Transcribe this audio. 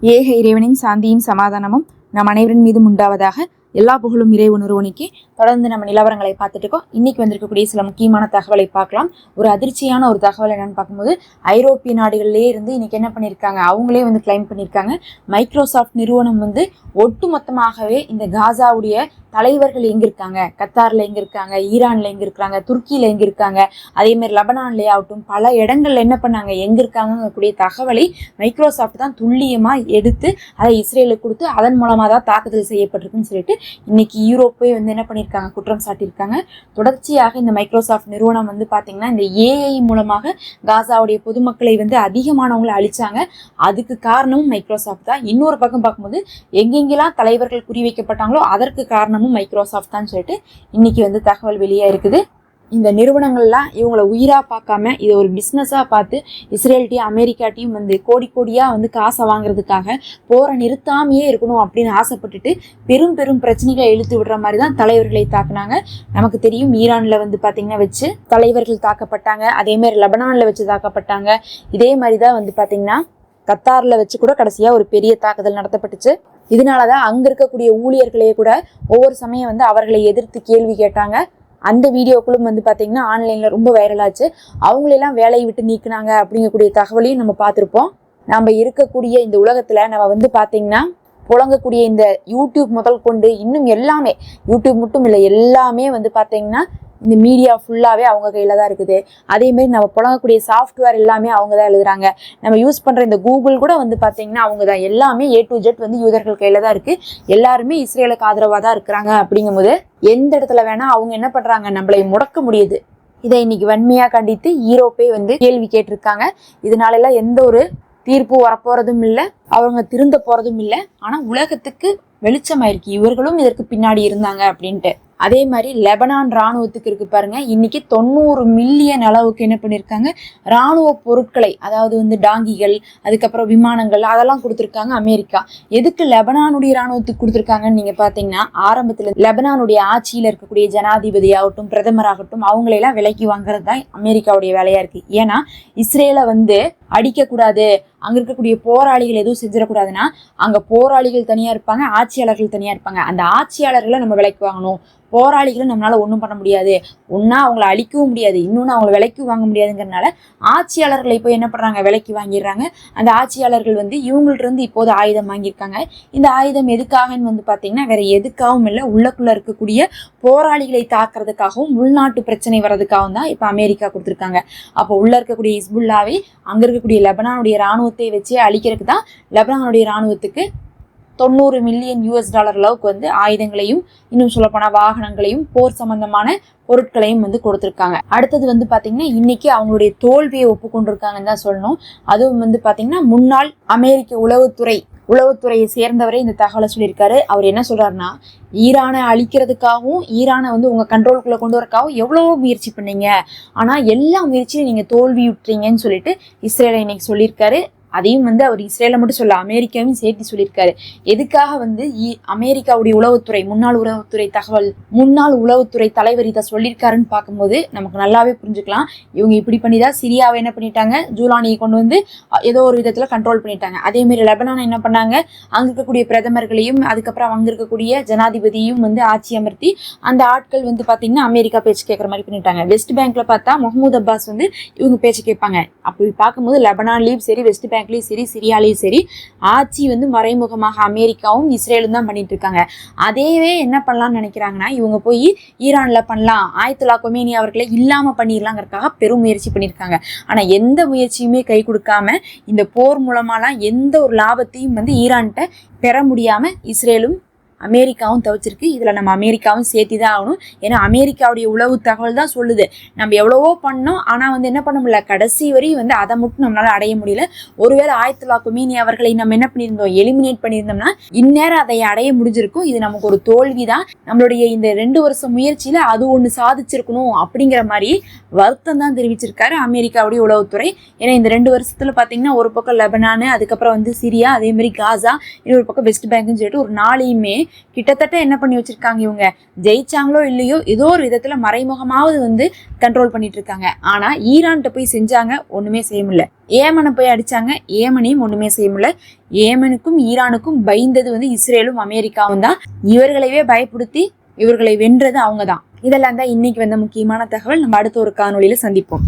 ஏக இறைவனின் சாந்தியின் சமாதானமும் நம் அனைவரின் மீதும் உண்டாவதாக. எல்லா புகழும் இறை உணர்வனுக்கு. தொடர்ந்து நம்ம நிலவரங்களை பார்த்துட்டு இருக்கோம். இன்னைக்கு வந்திருக்கக்கூடிய சில முக்கியமான தகவலை பார்க்கலாம். ஒரு அதிர்ச்சியான ஒரு தகவல் என்னன்னு பார்க்கும்போது, ஐரோப்பிய நாடுகளிலே இருந்து இன்னைக்கு என்ன பண்ணியிருக்காங்க, அவங்களே வந்து கிளைம் பண்ணியிருக்காங்க. மைக்ரோசாஃப்ட் நிறுவனம் வந்து ஒட்டுமொத்தமாகவே இந்த காசாவுடைய தலைவர்கள் எங்க இருக்காங்க, கத்தார்ல எங்க இருக்காங்க, ஈரான்ல எங்க இருக்காங்க, துருக்கியில எங்க இருக்காங்க, அதே மாதிரி லெபனான்லயே ஆகட்டும் பல இடங்கள்ல என்ன பண்ணாங்க, எங்க இருக்காங்கக்கூடிய தகவலை மைக்ரோசாஃப்ட் தான் துல்லியமா எடுத்து அதை இஸ்ரேலுக்கு கொடுத்து அதன் மூலமா தான் தாக்குதல் செய்யப்பட்டிருக்குன்னு சொல்லிட்டு இன்னைக்கு யூரோப்பே வந்து என்ன பண்ணியிருக்காங்க, குற்றம் சாட்டியிருக்காங்க. தொடர்ச்சியாக இந்த மைக்ரோசாஃப்ட் நிறுவனம் வந்து பாத்தீங்கன்னா இந்த ஏஐ மூலமாக காசாவுடைய பொதுமக்களை வந்து அதிகமானவங்களை அழிச்சாங்க. அதுக்கு காரணமும் மைக்ரோசாஃப்ட் தான். இன்னொரு பக்கம் பார்க்கும்போது எங்கெங்கெல்லாம் தலைவர்கள் குறிவைக்கப்பட்டாங்களோ அதற்கு காரணமும் மைக்ரோசாஃப்ட் தான் சொல்லிட்டு இன்னைக்கு வந்து தகவல் வெளியே இருக்குது. இந்த நிறுவனங்கள்லாம் இவங்களை உயிராக பார்க்காம இதை ஒரு பிஸ்னஸாக பார்த்து இஸ்ரேல்ட்டையும் அமெரிக்காட்டையும் வந்து கோடி கோடியாக வந்து காசை வாங்குறதுக்காக போரை நிறுத்தாமையே இருக்கணும் அப்படின்னு ஆசைப்பட்டுட்டு பெரும் பெரும் பிரச்சனைகளை இழுத்து விடுற மாதிரி தான் தலைவர்களை தாக்குனாங்க. நமக்கு தெரியும், ஈரானில் வந்து பார்த்திங்கன்னா வச்சு தலைவர்கள் தாக்கப்பட்டாங்க, அதேமாதிரி லெபனானில் வச்சு தாக்கப்பட்டாங்க. இதே மாதிரி தான் வந்து பார்த்திங்கன்னா கத்தாரில் வச்சு கூட கடைசியாக ஒரு பெரிய தாக்குதல் நடத்தப்பட்டுச்சு. இதனால தான் அங்கே இருக்கக்கூடிய ஊழியர்களே கூட ஒவ்வொரு சமயம் வந்து அவர்களை எதிர்த்து கேள்வி கேட்டாங்க. அந்த வீடியோக்களும் வந்து பார்த்தீங்கன்னா ஆன்லைனில் ரொம்ப வைரலாச்சு. அவங்களெல்லாம் வேலையை விட்டு நீக்கினாங்க அப்படிங்கக்கூடிய தகவலையும் நம்ம பார்த்துருப்போம். நம்ம இருக்கக்கூடிய இந்த உலகத்தில் நம்ம வந்து பார்த்தீங்கன்னா புழங்கக்கூடிய இந்த யூடியூப் முதல் கொண்டு இன்னும் எல்லாமே, யூடியூப் மட்டும் இல்லை, எல்லாமே வந்து பார்த்தீங்கன்னா இந்த மீடியா ஃபுல்லாகவே அவங்க கையில் தான் இருக்குது. அதேமாரி நம்ம புழங்கக்கூடிய சாஃப்ட்வேர் எல்லாமே அவங்க தான் எழுதுறாங்க. நம்ம யூஸ் பண்ணுற இந்த கூகுள் கூட வந்து பார்த்தீங்கன்னா அவங்க தான். எல்லாமே A to Z வந்து யூதர்கள் கையில் தான் இருக்குது. எல்லாருமே இஸ்ரேலுக்கு ஆதரவாக தான் இருக்கிறாங்க. அப்படிங்கும்போது எந்த இடத்துல வேணால் அவங்க என்ன பண்ணுறாங்க, நம்மளை முடக்க முடியுது. இதை இன்னைக்கு வன்மையாக கண்டித்து யூரோப்பே வந்து கேள்வி கேட்டிருக்காங்க. இதனாலெல்லாம் எந்த ஒரு தீர்ப்பு வரப்போறதும் இல்லை, அவங்க திருந்த போறதும் இல்லை. ஆனால் உலகத்துக்கு வெளிச்சமாயிருக்கு இவர்களும் இதற்கு பின்னாடி இருந்தாங்க அப்படின்ட்டு. அதே மாதிரி லெபனான் ராணுவத்துக்கு இருக்கு பாருங்க, இன்னைக்கு 90 மில்லியன் அளவுக்கு என்ன பண்ணியிருக்காங்க, ராணுவ பொருட்களை, அதாவது வந்து டாங்கிகள், அதுக்கப்புறம் விமானங்கள், அதெல்லாம் கொடுத்துருக்காங்க அமெரிக்கா. எதுக்கு லெபனானுடைய ராணுவத்துக்கு கொடுத்துருக்காங்கன்னு நீங்க பாத்தீங்கன்னா, ஆரம்பத்துல லெபனானுடைய ஆட்சியில இருக்கக்கூடிய ஜனாதிபதி ஆகட்டும் பிரதமராகட்டும் அவங்களையெல்லாம் விலைக்கு வாங்குறது தான் அமெரிக்காவுடைய வேலையா இருக்கு. ஏன்னா இஸ்ரேலை வந்து அடிக்கக்கூடாது, அங்க இருக்கக்கூடிய போராளிகள் எதுவும் செஞ்சிடக்கூடாதுன்னா அங்க போராளிகள் தனியா இருப்பாங்க, ஆட்சியாளர்கள் தனியா இருப்பாங்க. அந்த ஆட்சியாளர்களை நம்ம விலைக்கு வாங்கணும், போராளிகளை நம்மளால ஒன்றும் பண்ண முடியாது. ஒன்னா அவங்கள அழிக்கவும் முடியாது, இன்னொன்று அவங்கள விலைக்கு வாங்க முடியாதுங்கிறதுனால ஆட்சியாளர்களை இப்போ என்ன பண்றாங்க, விலைக்கு வாங்கிடுறாங்க. அந்த ஆட்சியாளர்கள் வந்து இவங்கள்ட்ட இருந்து இப்போது ஆயுதம் வாங்கியிருக்காங்க. இந்த ஆயுதம் எதுக்காகன்னு வந்து பார்த்தீங்கன்னா வேற எதுக்காகவும் இல்லை, உள்ளக்குள்ள இருக்கக்கூடிய போராளிகளை தாக்குறதுக்காகவும் உள்நாட்டு பிரச்சனை வர்றதுக்காகவும் தான் இப்போ அமெரிக்கா கொடுத்துருக்காங்க. அப்போ உள்ள இருக்கக்கூடிய ஹிஸ்புல்லாவே அங்க இருக்கக்கூடிய லெபனானுடைய ராணுவத்தை வச்சு அழிக்கிறதுக்கு தான் லெபனானுடைய ராணுவத்துக்கு 90 மில்லியன் US அளவுக்கு வந்து ஆயுதங்களையும் இன்னும் சொல்லப்போனால் வாகனங்களையும் போர் சம்பந்தமான பொருட்களையும் வந்து கொடுத்துருக்காங்க. அடுத்தது வந்து பார்த்தீங்கன்னா இன்னைக்கு அவங்களுடைய தோல்வியை ஒப்புக்கொண்டிருக்காங்கன்னு தான் சொல்லணும். அதுவும் வந்து பார்த்தீங்கன்னா முன்னாள் அமெரிக்க உளவுத்துறையை சேர்ந்தவரே இந்த தகவலை சொல்லியிருக்காரு. அவர் என்ன சொல்றாருன்னா, ஈரானை அழிக்கிறதுக்காகவும் ஈரானை வந்து உங்க கண்ட்ரோலுக்குள்ள கொண்டு வரக்காகவும் எவ்வளவோ முயற்சி பண்ணீங்க, ஆனா எல்லா முயற்சியும் நீங்க தோல்வி விட்டுறீங்கன்னு சொல்லிட்டு இஸ்ரேலை இன்னைக்கு சொல்லியிருக்காரு. அதையும் வந்து அவர் இஸ்ரேலை மட்டும் சொல்ல அமெரிக்காவையும் சேர்த்து சொல்லியிருக்காரு. எதுக்காக வந்து அமெரிக்காவுடைய முன்னாள் உளவுத்துறை தலைவர் இதை சொல்லியிருக்காருன்னு பார்க்கும்போது நமக்கு நல்லாவே புரிஞ்சுக்கலாம். இவங்க இப்படி பண்ணிதான் சிரியாவை என்ன பண்ணிட்டாங்க, ஜூலானியை கொண்டு வந்து ஏதோ ஒரு விதத்துல கண்ட்ரோல் பண்ணிட்டாங்க. அதே மாதிரி லெபனான் என்ன பண்ணாங்க, அங்க இருக்கக்கூடிய பிரதமர்களையும் அதுக்கப்புறம் அங்க இருக்கக்கூடிய ஜனாதிபதியும் வந்து ஆட்சி அமர்த்தி அந்த ஆட்கள் வந்து பாத்தீங்கன்னா அமெரிக்கா பேச்சு கேட்கற மாதிரி பண்ணிட்டாங்க. வெஸ்ட் பேங்க்ல பார்த்தா முகமது அப்பாஸ் வந்து இவங்க பேச்சு கேட்பாங்க. அப்படி பார்க்கும்போது லெபனான்லயும் சரி, வெஸ்ட் பேங்க்லயும் சரி, சிரியாலையும் சரி ஆட்சி வந்து மறைமுகமாக அமெரிக்காவும் இஸ்ரேலும் தான் பண்ணிட்டு இருக்காங்க. அதேவே என்ன பண்ணலாம்னு நினைக்கிறாங்கன்னா, இவங்க போய் ஈரான்ல பண்ணலாம், ஆயத்துல்லா கொமேனி அவர்களை இல்லாம பண்ணிடலாங்கிறதுக்காக பெரும் முயற்சி பண்ணியிருக்காங்க. ஆனா எந்த முயற்சியுமே கை கொடுக்காம இந்த போர் மூலமாலாம் எந்த ஒரு லாபத்தையும் வந்து ஈரான்கிட்ட பெற முடியாம இஸ்ரேலும் அமெரிக்காவும் தவிச்சிருக்கு. இதில் நம்ம அமெரிக்காவும் சேர்த்தி தான் ஆகணும். ஏன்னா அமெரிக்காவுடைய உளவு தகவல் தான் சொல்லுது, நம்ம எவ்வளவோ பண்ணோம் ஆனால் வந்து என்ன பண்ண முடியல, கடைசி வரையும் வந்து அதை மட்டும் நம்மளால அடைய முடியல. ஒருவேளை ஆயத்துல்லா கொமேனி அவர்களை நம்ம என்ன பண்ணியிருந்தோம், எலிமினேட் பண்ணியிருந்தோம்னா இந்நேரம் அதை அடைய முடிஞ்சிருக்கும். இது நமக்கு ஒரு தோல்வி தான், நம்மளுடைய இந்த 2 வருஷம் முயற்சியில அது ஒன்று சாதிச்சிருக்கணும் அப்படிங்கிற மாதிரி வருத்தம் தான் தெரிவிச்சிருக்காரு அமெரிக்காவுடைய உளவுத்துறை. ஏன்னா இந்த 2 வருஷத்துல பார்த்தீங்கன்னா ஒரு பக்கம் லெபனானு, அதுக்கப்புறம் வந்து சிரியா, அதே மாதிரி காசா, இன்னொரு பக்கம் வெஸ்ட் பேங்க்னு சொல்லிட்டு ஒரு நாளையுமே கிட்டத்தட்ட என்ன பண்ணி வச்சிருக்காங்க, இவங்க ஜெயிச்சாங்களோ இல்லையோ ஏதோ ஒரு விதத்துல மறைமுகமாவது வந்து கண்ட்ரோல் பண்ணிட்டு இருக்காங்க. ஆனா ஈரான்கிட்ட போய் செஞ்சாங்க, ஒண்ணுமே செய்ய முடியல. ஏமனை போய் அடிச்சாங்க, ஏமனையும் ஒண்ணுமே செய்ய முடியல. ஏமனுக்கும் ஈரானுக்கும் பயந்தது வந்து இஸ்ரேலும் அமெரிக்காவும் தான். இவர்களையே பயப்படுத்தி இவர்களை வென்றது அவங்க தான். இதெல்லாம் தான் இன்னைக்கு வந்த முக்கியமான தகவல். நம்ம அடுத்த ஒரு காணொளியில சந்திப்போம்.